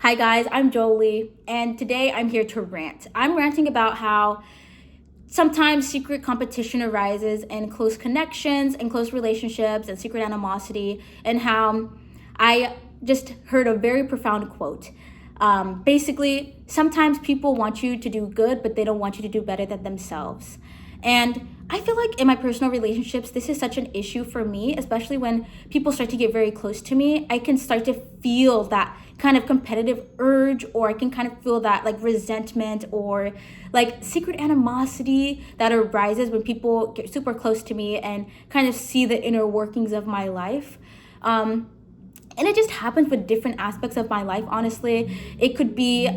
Hi guys, I'm Jolie, and today I'm here to rant. I'm ranting about how sometimes secret competition arises in close connections and close relationships and secret animosity, and how I just heard a very profound quote. Basically, sometimes people want you to do good, but they don't want you to do better than themselves. And I feel like in my personal relationships, this is such an issue for me, especially when people start to get very close to me. I can start to feel that kind of competitive urge, or I can kind of feel that like resentment or like secret animosity that arises when people get super close to me and kind of see the inner workings of my life. And it just happens with different aspects of my life, honestly. It could be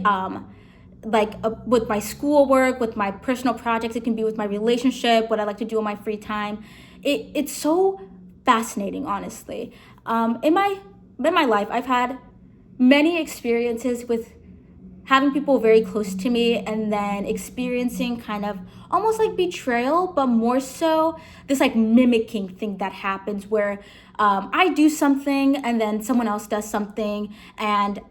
with my schoolwork, with my personal projects. It can be with my relationship, what I like to do in my free time. It's so fascinating, honestly. In my life, I've had many experiences with having people very close to me and then experiencing kind of almost like betrayal, but more so this like mimicking thing that happens where I do something and then someone else does something, and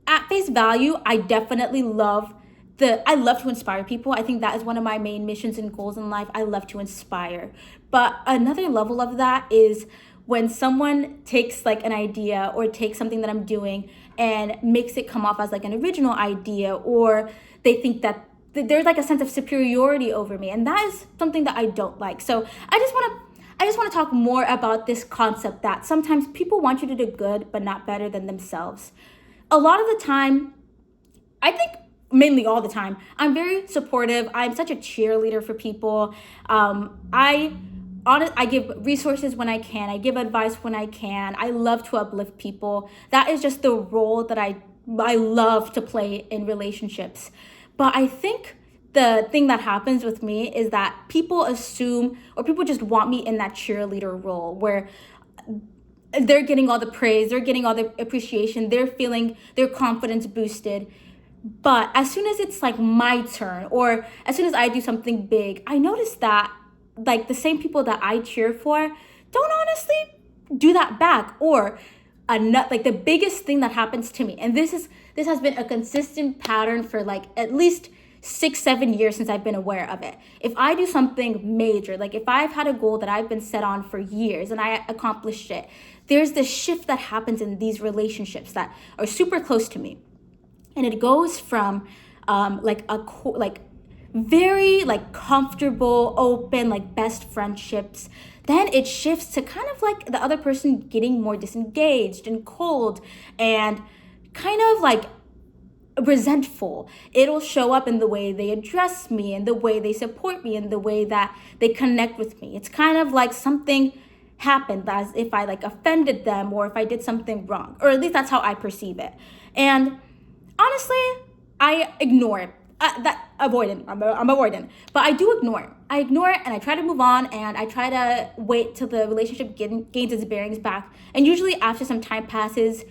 at face value, I love to inspire people. I think that is one of my main missions and goals in life. I love to inspire. But another level of that is when someone takes like an idea or takes something that I'm doing and makes it come off as like an original idea, or they think that there's like a sense of superiority over me, and that is something that I don't like. So I just want to talk more about this concept that sometimes people want you to do good but not better than themselves. A lot of the time, I think mainly all the time, I'm very supportive. I'm such a cheerleader for people. I give resources when I can. I give advice when I can. I love to uplift people. That is just the role that I love to play in relationships. But I think the thing that happens with me is that people assume, or people just want me in that cheerleader role where they're getting all the praise, they're getting all the appreciation, they're feeling their confidence boosted. But as soon as it's like my turn, or as soon as I do something big, I notice that like the same people that I cheer for don't honestly do that back. Or like the biggest thing that happens to me, and this has been a consistent pattern for like at least 6 7 years since I've been aware of it. If I do something major, like if I've had a goal that I've been set on for years and I accomplished it, there's this shift that happens in these relationships that are super close to me, and it goes from like very like comfortable, open, like best friendships. Then it shifts to kind of like the other person getting more disengaged and cold and kind of like resentful. It'll show up in the way they address me and the way they support me and the way that they connect with me. It's kind of like something happened, as if I like offended them or if I did something wrong, or at least that's how I perceive it. And honestly, I ignore it. That avoidant. I'm avoidant, but I do ignore it. I ignore it and I try to move on, and I try to wait till the relationship gains its bearings back. And usually, after some time passes,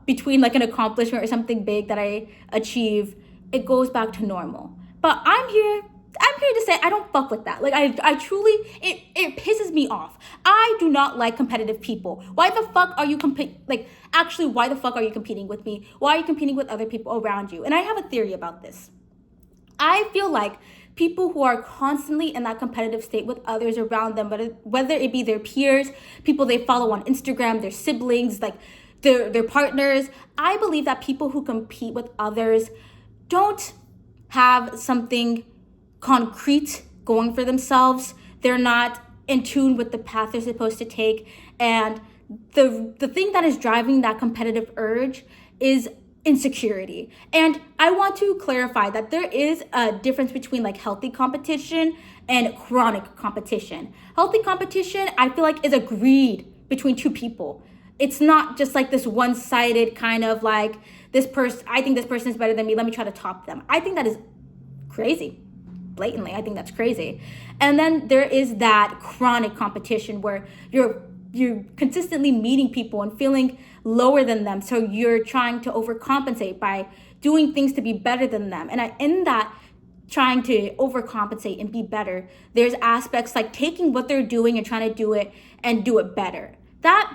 between like an accomplishment or something big that I achieve, it goes back to normal. But I'm here to say I don't fuck with that. Like I truly, it pisses me off. I do not like competitive people. Why the fuck are you actually, why the fuck are you competing with me? Why are you competing with other people around you? And I have a theory about this. I feel like people who are constantly in that competitive state with others around them, whether it be their peers, people they follow on Instagram, their siblings, like their partners, I believe that people who compete with others don't have something concrete going for themselves. They're not in tune with the path they're supposed to take. And the thing that is driving that competitive urge is insecurity. And I want to clarify that there is a difference between like healthy competition and chronic competition. Healthy competition, I feel like, is agreed between two people. It's not just like this one-sided kind of like, this person, I think this person is better than me, let me try to top them. I think that is crazy. Blatantly, I think that's crazy. And then there is that chronic competition where you're consistently meeting people and feeling lower than them, so you're trying to overcompensate by doing things to be better than them. And in that trying to overcompensate and be better, there's aspects like taking what they're doing and trying to do it and do it better. That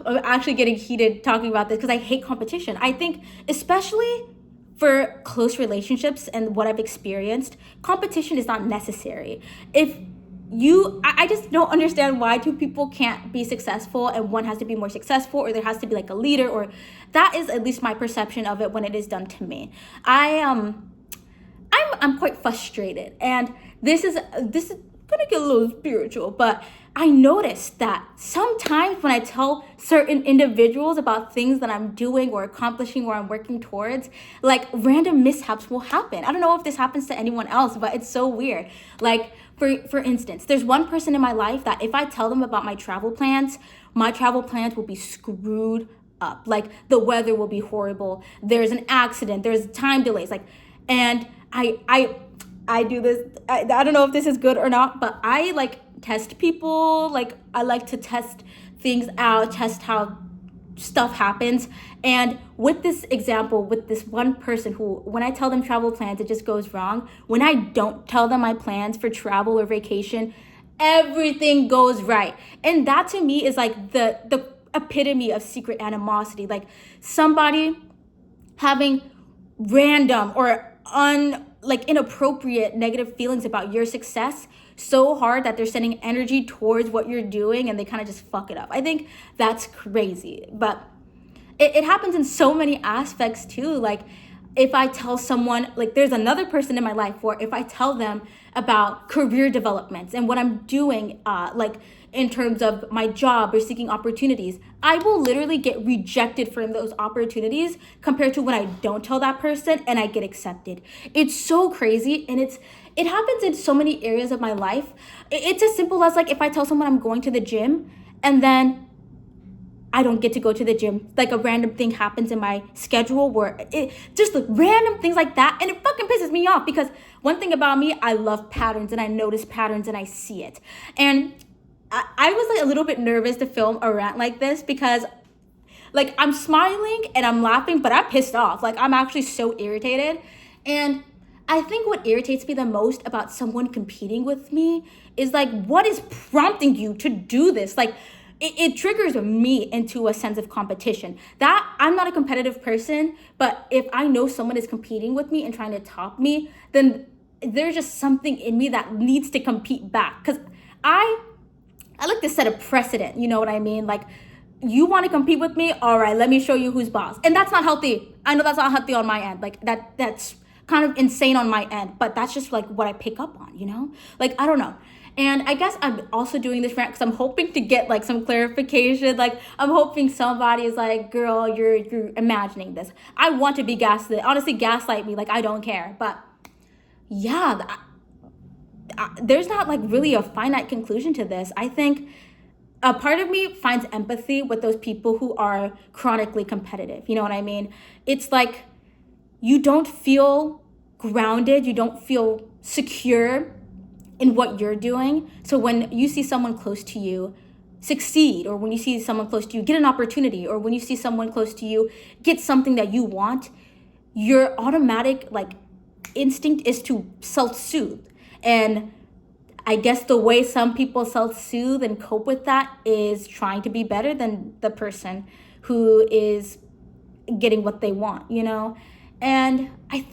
I'm actually getting heated talking about this because I hate competition. I think, especially for close relationships and what I've experienced, competition is not necessary. If I just don't understand why two people can't be successful and one has to be more successful, or there has to be like a leader, or that is at least my perception of it when it is done to me. I'm quite frustrated, and this is gonna get a little spiritual, but I noticed that sometimes when I tell certain individuals about things that I'm doing or accomplishing or I'm working towards, like random mishaps will happen. I don't know if this happens to anyone else, but it's so weird. Like for instance, there's one person in my life that if I tell them about my travel plans will be screwed up. Like the weather will be horrible. There's an accident. There's time delays. Like, and I do this. I don't know if this is good or not, but I like test people. Like I like to test things out, test how stuff happens. And with this example, with this one person who, when I tell them travel plans, it just goes wrong. When I don't tell them my plans for travel or vacation, everything goes right. And that to me is like the epitome of secret animosity. Like somebody having random or inappropriate negative feelings about your success so hard that they're sending energy towards what you're doing and they kind of just fuck it up. I think that's crazy. But it happens in so many aspects too. Like if I tell someone, like there's another person in my life where if I tell them about career developments and what I'm doing, like in terms of my job or seeking opportunities, I will literally get rejected from those opportunities compared to when I don't tell that person and I get accepted. It's so crazy, and it happens in so many areas of my life. It's as simple as like if I tell someone I'm going to the gym and then I don't get to go to the gym. Like a random thing happens in my schedule where it just like random things like that. And it fucking pisses me off because one thing about me, I love patterns and I notice patterns and I see it. And I was like a little bit nervous to film a rant like this because like I'm smiling and I'm laughing, but I'm pissed off. Like I'm actually so irritated. And I think what irritates me the most about someone competing with me is like, what is prompting you to do this? Like, it triggers me into a sense of competition. That I'm not a competitive person, but if I know someone is competing with me and trying to top me, then there's just something in me that needs to compete back. Because I like to set a precedent, you know what I mean? Like, you want to compete with me? All right, let me show you who's boss. And that's not healthy. I know that's not healthy on my end. Like, that's kind of insane on my end, but that's just like what I pick up on, you know? Like, I don't know. And I guess I'm also doing this rant because I'm hoping to get like some clarification. Like I'm hoping somebody is like, girl, you're imagining this. I want to be gaslit. Honestly, gaslight me. Like I don't care. But yeah, there's not like really a finite conclusion to this. I think a part of me finds empathy with those people who are chronically competitive. You know what I mean? It's like you don't feel grounded. You don't feel secure in what you're doing. So when you see someone close to you succeed, or when you see someone close to you get an opportunity, or when you see someone close to you get something that you want, your automatic like instinct is to self-soothe. And I guess the way some people self-soothe and cope with that is trying to be better than the person who is getting what they want, you know? And I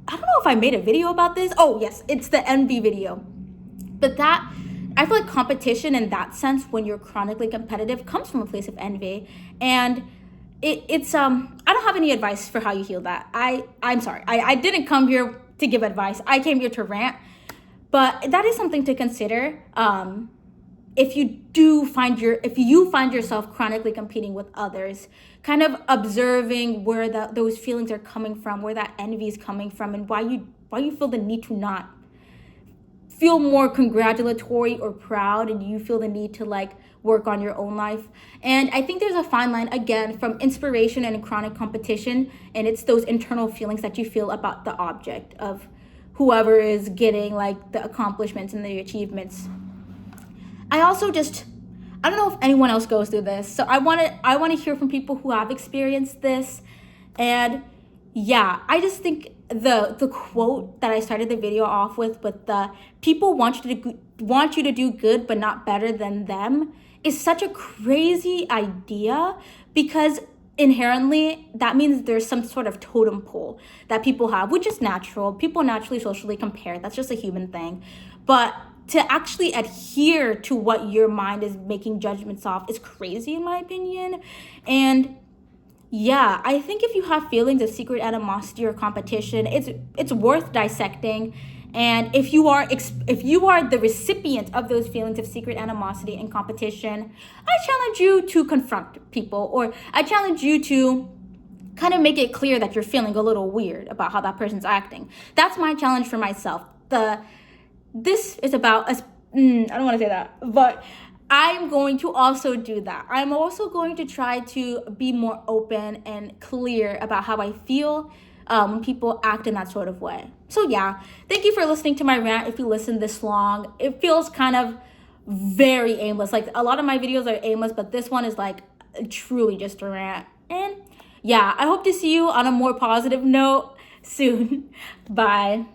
don't know if I made a video about this. Oh yes, it's the envy video. But that, I feel like competition in that sense, when you're chronically competitive, comes from a place of envy. And it's I don't have any advice for how you heal that. I'm sorry. I didn't come here to give advice. I came here to rant. But that is something to consider. If you find yourself chronically competing with others, kind of observing where those feelings are coming from, where that envy is coming from, and why you feel the need to not feel more congratulatory or proud, and you feel the need to like work on your own life. And I think there's a fine line again from inspiration and chronic competition, and it's those internal feelings that you feel about the object of whoever is getting like the accomplishments and the achievements. I don't know if anyone else goes through this, so I want to hear from people who have experienced this. And yeah, I just think the quote that I started the video off with the people want you to do good but not better than them, is such a crazy idea because inherently that means there's some sort of totem pole that people have, which is natural. People naturally socially compare. That's just a human thing. But to actually adhere to what your mind is making judgments off is crazy in my opinion. And yeah, I think if you have feelings of secret animosity or competition, it's worth dissecting. And if you are the recipient of those feelings of secret animosity and competition, I challenge you to confront people, or I challenge you to kind of make it clear that you're feeling a little weird about how that person's acting. That's my challenge for myself. This is about us. I don't want to say that, but I'm going to also do that. I'm also going to try to be more open and clear about how I feel when people act in that sort of way. So yeah, thank you for listening to my rant. If you listen this long, it feels kind of very aimless. Like a lot of my videos are aimless, but this one is like truly just a rant. And yeah, I hope to see you on a more positive note soon. Bye.